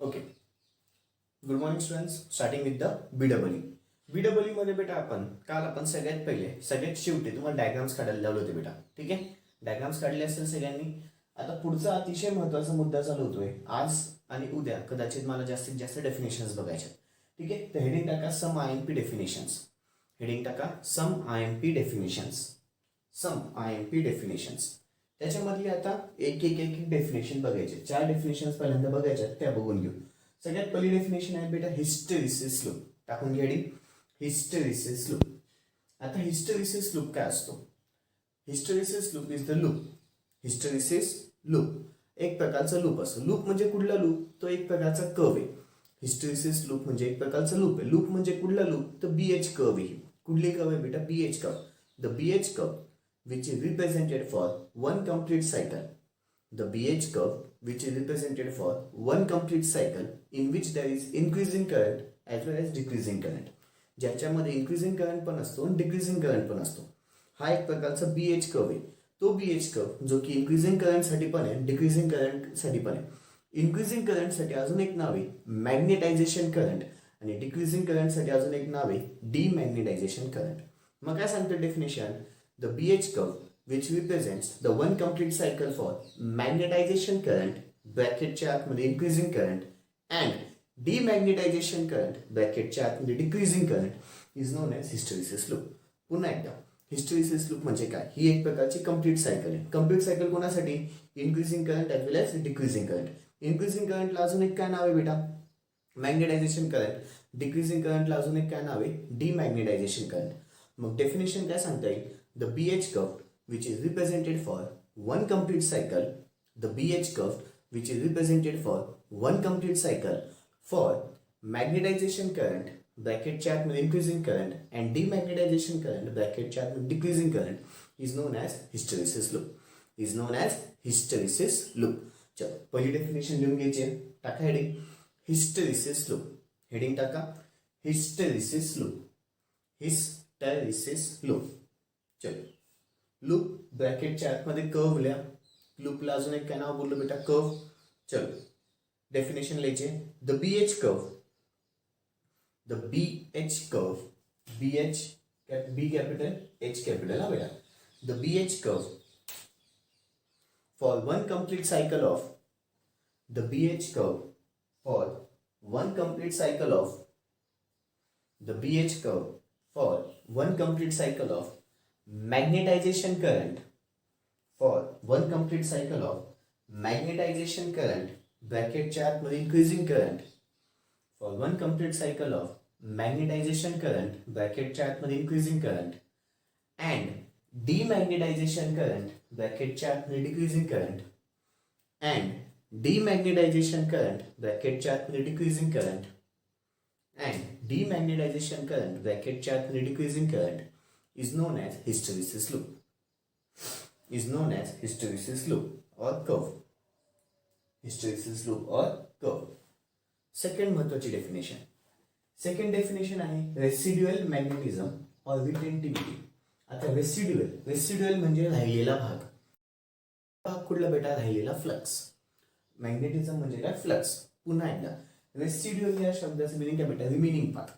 Okay. Good morning students. Starting with the BW. BW मध्ये बेटा काल आपण सगळ्यात शेवटी तुम्हाला डायग्राम्स काढायला लावले होते बेटा. ठीक आहे, डायग्राम्स काढले असेल सगळ्यांनी. आता पुढचा अतिशय महत्वाचा मुद्दा चालू होतोय आज आणि उद्या. कदाचित मला जास्तीत जास्त डेफिनेशन्स बघायचे. ठीक आहे, तर हेडिंग टाका सम IMP डेफिनेशन्स. हेडिंग टाका सम IMP डेफिनेशन्स. सम IMP डेफिनेशन्स. त्याच्यामधली आता एक डेफिनेशन बघायचे. 4 डेफिनेशन्स पहिल्यांदा बघायच्या, त्या बघून घेऊ. सगळ्यात पहिली डेफिनेशन आहे बेटा हिस्टेरिसिस लूप. टाकून घ्या हिस्टेरिसिस लूप. आता हिस्टेरिसिस लूप काय असतो? Hysteresis loop is the loop. Hysteresis loop एक प्रकारचा लूप असतो. लूप म्हणजे कुठला लूप? तो एक प्रकारचा कर्व आहे. हिस्टेरिसिस लूप म्हणजे एक प्रकारचा लूप आहे. लूप म्हणजे कुठला लूप? तर BH कर्व आहे. कुठली कर्व आहे बेटा? BH curve. The BH curve which is represented for one complete cycle. The BH curve which is represented for one complete cycle in which there is increasing current as well as decreasing current. ज्याच्यामध्ये increasing current पण असतो आणि decreasing current पण असतो. हा एक प्रकारचा BH curve आहे. तो BH कर्व जो की increasing current साठी पण आहे, decreasing current साठी पण आहे. increasing current साठी अजून एक नाव आहे मॅग्नेटायझेशन करंट आणि decreasing current साठी अजून एक नाव आहे डिमॅग्नेटायझेशन करंट. मग काय सांगतो definition? The BH curve which represents the one complete cycle for magnetization current ब्रॅकेटच्या आतमध्ये increasing current and demagnetization current ब्रॅकेटच्या आतमध्ये decreasing current is known as hysteresis loop. पुन्हा एकदा हिस्टेरिसिस लूप म्हणजे काय? ही एक प्रकारची कंप्लीट सायकल आहे. कंप्लीट सायकल कोणासाठी? इन्क्रीजिंग करंट ॲज वेल एज डिक्रीजिंग करंट. इन्क्रीजिंग करंटला अजून एक काय नाव आहे बेटा? Magnetisation current. डिक्रीजिंग करंटला अजून एक काय नाव आहे? डिमॅग्नेटायझेशन करंट. मग डेफिनेशन काय सांगता येईल? The BH curve which is represented for one complete cycle. The BH curve which is represented for one complete cycle for magnetization current bracket chat with increasing current and demagnetization current bracket chat with decreasing current is known as hysteresis loop. Is known as hysteresis loop. चलो पहिली definition लिहून घ्यायची आहे. टाका heading hysteresis loop. Heading टाका hysteresis loop. Hysteresis loop. चलो loop ब्रॅकेटच्या आतमध्ये curve लिहा. लूपला अजून एक काय नाव बोललो बेटा? कर्व. चलो डेफिनेशन लिहायचे. The BH curve. The BH curve. BH B capital H capital हा बेटा. The BH curve for one complete cycle of. The BH curve for one complete cycle of. The BH curve for one complete cycle of magnetization current for one complete cycle of magnetization current ब्रॅकेटच्या आतमध्ये increasing current for one complete cycle of magnetization current ब्रॅकेटच्या आतमध्ये increasing current and demagnetization current ब्रॅकेटच्या आतमध्ये decreasing current and demagnetization current ब्रॅकेटच्या आतमध्ये decreasing current and demagnetization current ब्रॅकेटच्या आतमध्ये decreasing current is known as hysteresis loop. Is known as hysteresis loop or curve. Hysteresis loop or curve. Second महत्वाची definition. Second definition आहे residual magnetism or रिटेंटिव्हिटी. आता residual म्हणजे राहिलेला भाग. भाग कुठला बेटा? राहिलेला फ्लक्स. मॅग्नेटिझम म्हणजे काय? फ्लक्स. पुन्हा एकदा रेसिड्युअल या शब्दाचं मिनिंग काय बेटा? Remaining part.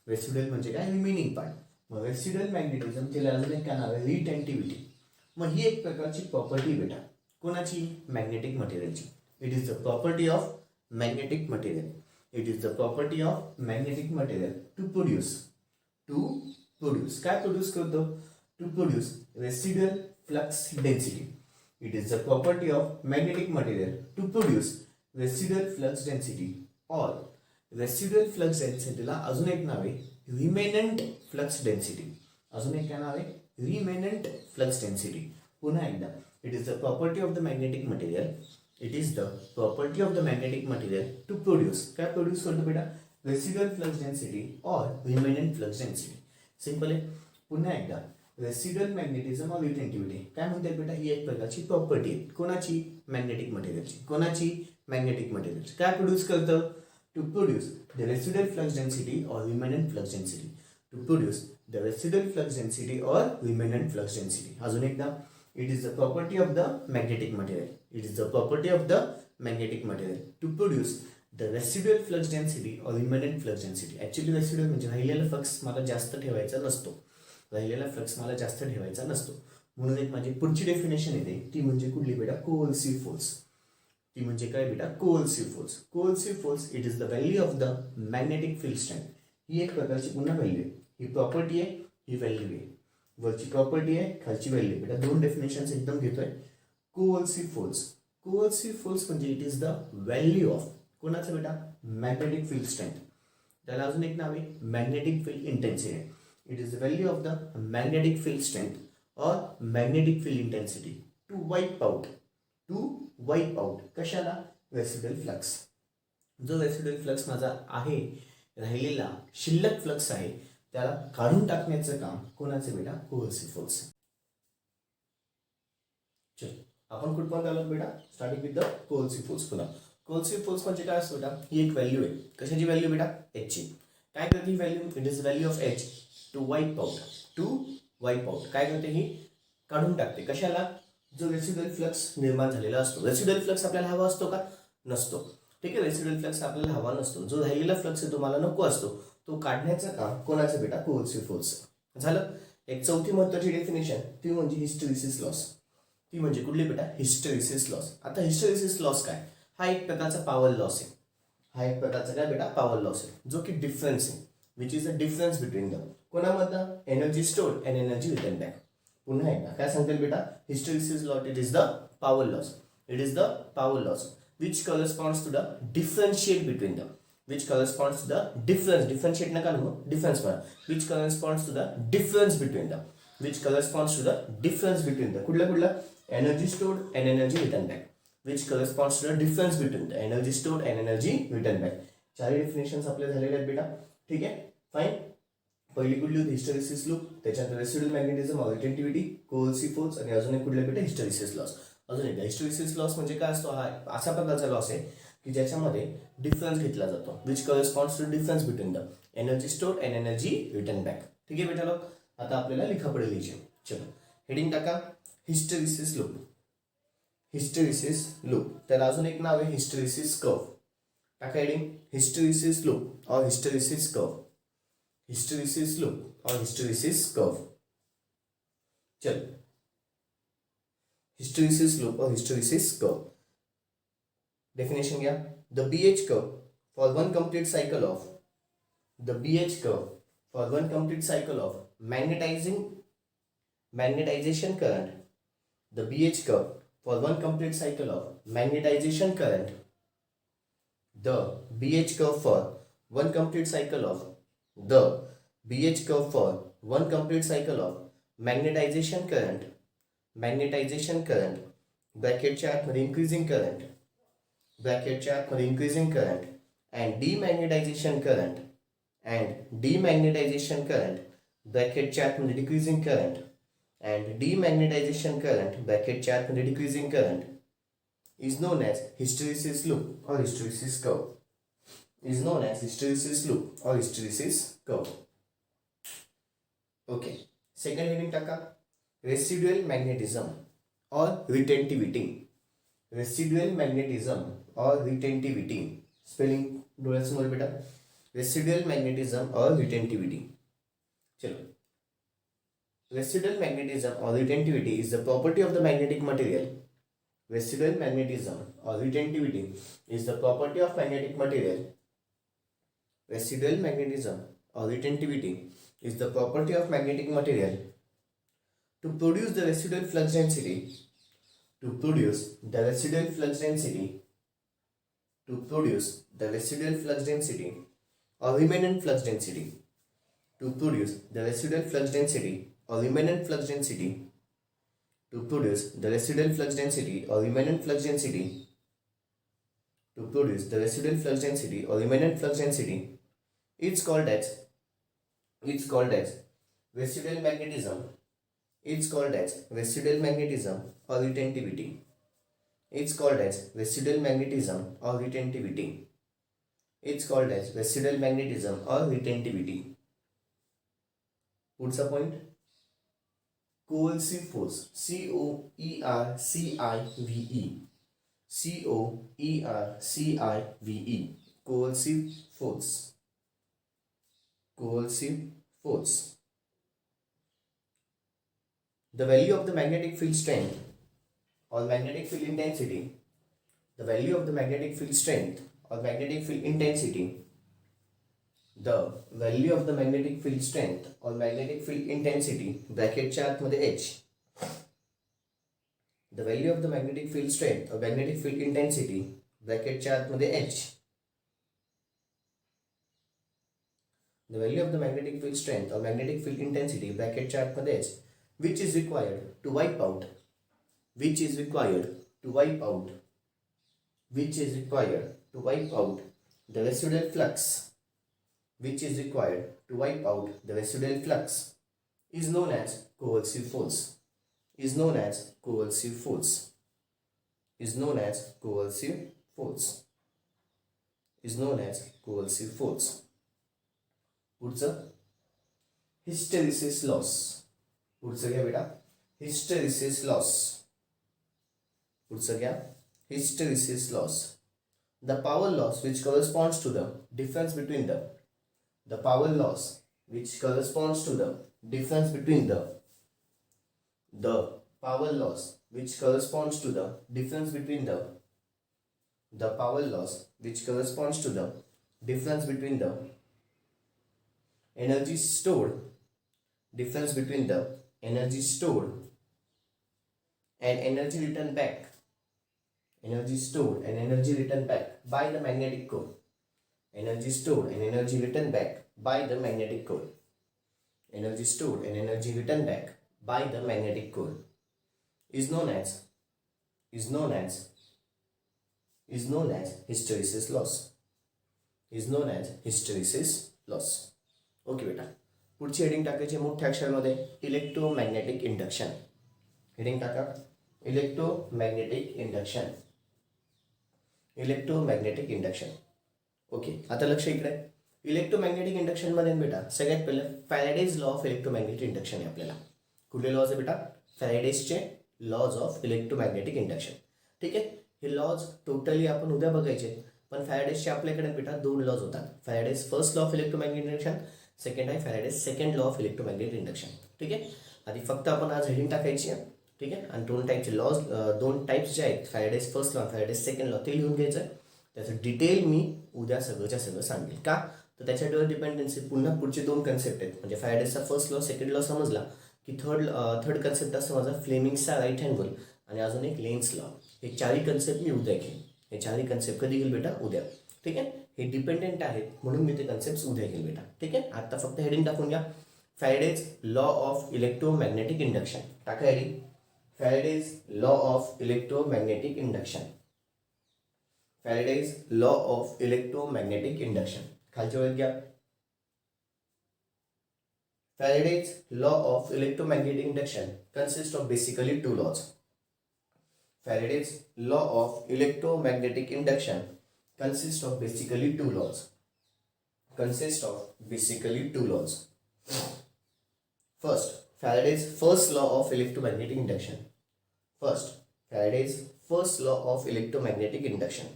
रेसिड्युअल म्हणजे काय? Remaining part. मग रेसिड्युअल मॅग्नेटिझम त्याला अजून एक काय नाव आहे? रिटेंटिव्हिटी. मग ही एक प्रकारची प्रॉपर्टी बेटा कोणाची? मॅग्नेटिक मटेरियलची. It is the property of magnetic material. It is the property of magnetic material to produce काय प्रोड्यूस करतो? To produce residual flux density. It is the property of magnetic material to produce residual flux density और residual flux डेन्सिटीला अजून एक नाव आहे remanent flux density. अजून एक काय नाव आहे? Remanent flux density. पुन्हा एकदा it is the property of the magnetic material. It is the property of the magnetic material to produce काय प्रोड्यूस करतो बेटा? रेसिड्युअल फ्लक्स डेन्सिटी और रिमेनंट फ्लक्स डेन्सिटी. सिंपल आहे. पुन्हा एकदा रेसिड्युअल मॅग्नेटिझम और रिटेंटिव्हिटी काय म्हणतात बेटा? ही एक प्रकारची प्रॉपर्टी आहे. कोणाची? मॅग्नेटिक मटेरियलची. कोणाची? मॅग्नेटिक मटेरियलची. काय प्रोड्यूस करतं? To produce the residual flux density or remnant flux density. To produce the residual flux density or remnant flux density. अजून एकदा it is the property of the magnetic material. It is the property of the magnetic material to produce the residual flux density और रिमेनंट flux density. Actually residual म्हणजे राहिलेला flux मला जास्त ठेवायचा नसतो, राहिलेला फ्लक्स मला जास्त ठेवायचा नसतो. म्हणून एक माझी पुढची डेफिनेशन येते ती म्हणजे कुठली बेटा, कोएल्सिव्ह फोर्स. ती म्हणजे काय बेटा, coercive force. Coercive force it is the value of the magnetic field strength. ही एक प्रकारची पुन्हा व्हॅल्यू आहे, ही प्रॉपर्टी आहे, ही व्हॅल्यू आहे. वरची प्रॉपर्टी आहे, खालची व्हॅल्यू बेटा. दोन डेफिनेशन्स एकदम घेतोय. कोएल्सिव्ह फोर्स, कोएल्सिव्ह फोर्स म्हणजे it is the value of कोणाचं बेटा, मॅग्नेटिक फील्ड स्ट्रेंथ. त्याला अजून एक नाव आहे magnetic field intensity. It is the value of the magnetic field strength or magnetic field intensity to wipe out कशाला, रेसिड्युअल फ्लक्स. जो रेसिड्युअल फ्लक्स माझा आहे, राहिलेला शिल्लक फ्लक्स आहे, त्याला काढून टाकण्याचं काम कोणाचे बेटा, कोएल्सिव्ह फोर्स. चल आपण कुठपर्यंत आलो बेटा, स्टार्टिंग विथ द कोएल्सिव्ह फोर्स. पुन्हा कोएल्सिव्ह फोर्स म्हणजे काय असतो बेटा, ही एक व्हॅल्यू आहे. कशाची व्हॅल्यू बेटा, एच ची. काय करते ही value, it is value of H to wipe out. काय करते ही, काढून टाकते. कशाला, जो रेसिड्युअल फ्लक्स निर्माण झालेला असतो. रेसिड्युअल फ्लक्स आपल्याला हवा असतो का, नसतो. ठीक आहे, रेसिड्युअल फ्लक्स आपल्याला हवा नसतो. जो राहिलेला फ्लक्स आहे तो मला नको असतो, तो काढण्याचं काम कोणाचं बेटा, कोएल्सिव्ह फोर्स. झालं. एक चौथी महत्वाची डेफिनेशन ती म्हणजे हिस्टेरिसिस लॉस. ती म्हणजे कुठली बेटा, हिस्टेरिसिस लॉस. आता हिस्टेरिसिस लॉस काय, हा एक प्रकारचा पॉवर लॉस आहे. हा एक प्रकारचा काय बेटा, पॉवर लॉस आहे, जो की डिफरन्स आहे, which is the difference between the कोणामधला, energy stored and energy return back. पुन्हा एकदा काय सांगेल बेटा, hysteresis loss it is the power loss. It is the power loss which corresponds to the differentiate between them, which corresponds to the differentiate नका ना, difference म्हणा, which corresponds to the difference between them, which corresponds to the difference between the कुठला energy stored and energy return back, which corresponds to the difference between the energy stored and energy return back. चार definitions आपल्या झालेले आहेत बेटा. ठीक आहे, fine. पहिली कुठली होती, हिस्टेरिसिस लूप. त्याच्यानंतर रेसिड्युअल मॅग्नेटिझम और रिटेंटिव्हिटी, कोएल्सिव्ह फोर्स, आणि अजून एक कुठल्या बेटा, हिस्टेरिसिस लॉस. अजून एकदा, हिस्टेरिसिस लॉस म्हणजे काय असतो, हा अशा प्रकारचा लॉस आहे की ज्याच्यामध्ये डिफरन्स घेतला जातो, which corresponds to difference between the energy stored and energy return back. ठीक आहे बेटा लोक, आता आपल्याला लिखापडे लिहायचे. चलो हेडिंग टाका, हिस्टेरिसिस लूप. हिस्टेरिसिस लूप, त्याला अजून एक नाव आहे हिस्टेरिसिस कर्व. टाका हेडिंग, हिस्टेरिसिस लूप और हिस्टेरिसिस कर्व. हिस्टेरिसिस लूप और हिस्टेरिसिस कर्व. चल, hysteresis loop or hysteresis curve. Definition क्या? The BH curve for one complete cycle of magnetization current. The BH curve for one complete cycle of magnetization current. The BH curve for one complete cycle of magnetization current. ब्रॅकेटच्या आतमध्ये increasing current and demagnetization current ब्रॅकेटच्या आतमध्ये decreasing current and demagnetization current ब्रॅकेटच्या आतमध्ये decreasing current is known as hysteresis loop or hysteresis curve. Okay, second heading टाका, residual magnetism or रिटेंटिव्हिटी. Spelling डोळ्यासमोर बेटा, residual magnetism or रिटेंटिव्हिटी. चलो, residual magnetism or retentivity is the property of the magnetic material. Residual magnetism or retentivity is the property of magnetic material. Residual magnetism or retentivity is the property of magnetic material. To produce the residual flux density or remnant flux density, to produce the residual flux density or remnant flux density, it's called as residual magnetism. It's called as residual magnetism or retentivity. पुढचा point, coercive force, COERCIVE. coercive force. Coercive force. The value of the magnetic field strength or magnetic field intensity. The value of the magnetic field strength or magnetic field intensity. The value of the magnetic field strength or magnetic field intensity ब्रॅकेटच्या आतमध्ये h. The value of the magnetic field strength or magnetic field intensity ब्रॅकेटच्या आतमध्ये h. The value of the magnetic field strength or magnetic field intensity ब्रॅकेटच्या आतमध्ये h, which is required to wipe out, which is required to wipe out, which is required to wipe out the residual flux, which is required to wipe out the residual flux, is known as coercive force. Is known as coercive force. Is known as coercive force. Is known as coercive force. पुढचं hysteresis loss. पुढचं घ्या बेटा hysteresis loss. पुढचं घ्या hysteresis loss. The power loss which corresponds to the difference between the power loss which corresponds to the difference between the power loss which corresponds to the difference between the power loss which corresponds to the difference between the energy stored, difference between the energy stored and energy returned back, energy stored and energy returned back by the magnetic core, energy stored and energy returned back by the magnetic core, energy stored and energy returned back by the magnetic core, is known as hysteresis loss. Is known as hysteresis loss. Okay बेटा, पुढची heading टाकायची मोठ्या अक्षरामध्ये electromagnetic induction. Heading टाका electromagnetic induction. Electromagnetic induction. Okay, आता लक्ष इकडे electromagnetic induction मध्ये बेटा सगळ्यात पहिलं Faraday's law of electromagnetic induction आहे आपल्याला. कुठले लॉज आहे बेटा? फॅराडेजचे लॉज ऑफ इलेक्ट्रोमॅग्नेटिक इंडक्शन. ठीक आहे, हे लॉज टोटली आपण उद्या बघायचे, पण फॅराडेजचे आपल्याकडे बेटा दोन लॉज होतात. Faraday's first law of electromagnetic induction, second आहे Faraday's second law of electromagnetic induction. ठीक आहे, आधी फक्त आपण आज हेडिंग टाकायची आहे. ठीक आहे, आणि दोन टाईपचे लॉज, दोन टाईप्स जे आहेत Faraday's first law Faraday's second law, ते लिहून घ्यायचं आहे. त्याचं डिटेल मी उद्या सगळंच्या सगळं सांगेल. का तर त्याच्यावर डिपेंडन्सी पुन्हा पुढचे दोन कन्सेप्ट आहेत. म्हणजे फॅराडेजचा फर्स्ट लॉ सेकंड लॉ समजला की थर्ड कन्सेप्ट असं माझा फ्लेमिंग्सचा राईट हँड रूल आणि अजून एक लेन्स लॉ. हे चारही कन्सेप्ट मी उद्या घेईन. हे चारही कन्सेप्ट कधी घेईल बेटा? उद्या. ठीक आहे, हे डिपेंडेंट आहेत म्हणून मी ते कन्सेप्ट उद्या घेईल बेटा. ठीक आहे, आता फक्त हेडिंग टाकून घ्या Faraday's law of electromagnetic induction. टाका heading Faraday's law of electromagnetic induction. Faraday's law of electromagnetic induction. खालच्या वेळेत घ्या Faraday's law of electromagnetic induction consists of basically two laws. Faraday's law of electromagnetic induction consists of basically two laws. Consists of basically two laws. First, Faraday's first law of electromagnetic induction. First, Faraday's first law of electromagnetic induction.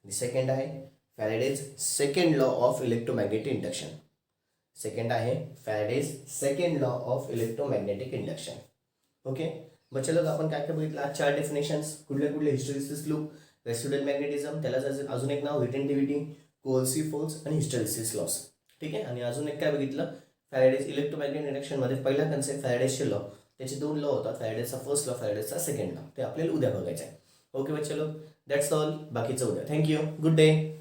The second आहे Faraday's second law of electromagnetic induction. Second आहे Faraday's second law of electromagnetic induction. Okay, मग चलो आपण काय काय बघितलं आज? चार डेफिनेशन्स. कुठले हिस्टेरिसिस लूप, रेसिड्युअल मॅग्नेटिझम, त्याला अजून एक नाव रिटेंटिव्हिटी, कोएर्सिव्ह फोर्स आणि हिस्टेरिसिस लॉस. ठीक आहे, आणि अजून एक काय बघितलं? फॅराडेज इलेक्ट्रोमॅग्नेटिक इंडक्शन मध्ये पहिला कन्सेप्ट फॅराडेजचे लॉ, त्याचे दोन लॉ होतात, फॅराडेजचा फर्स्ट लॉ, फॅराडेजचा सेकंड लॉ. ते आपल्याला उद्या बघायचं आहे. ओके, मग चलो दॅट्स ऑल. बाकीचं उद्या. Thank you, good day.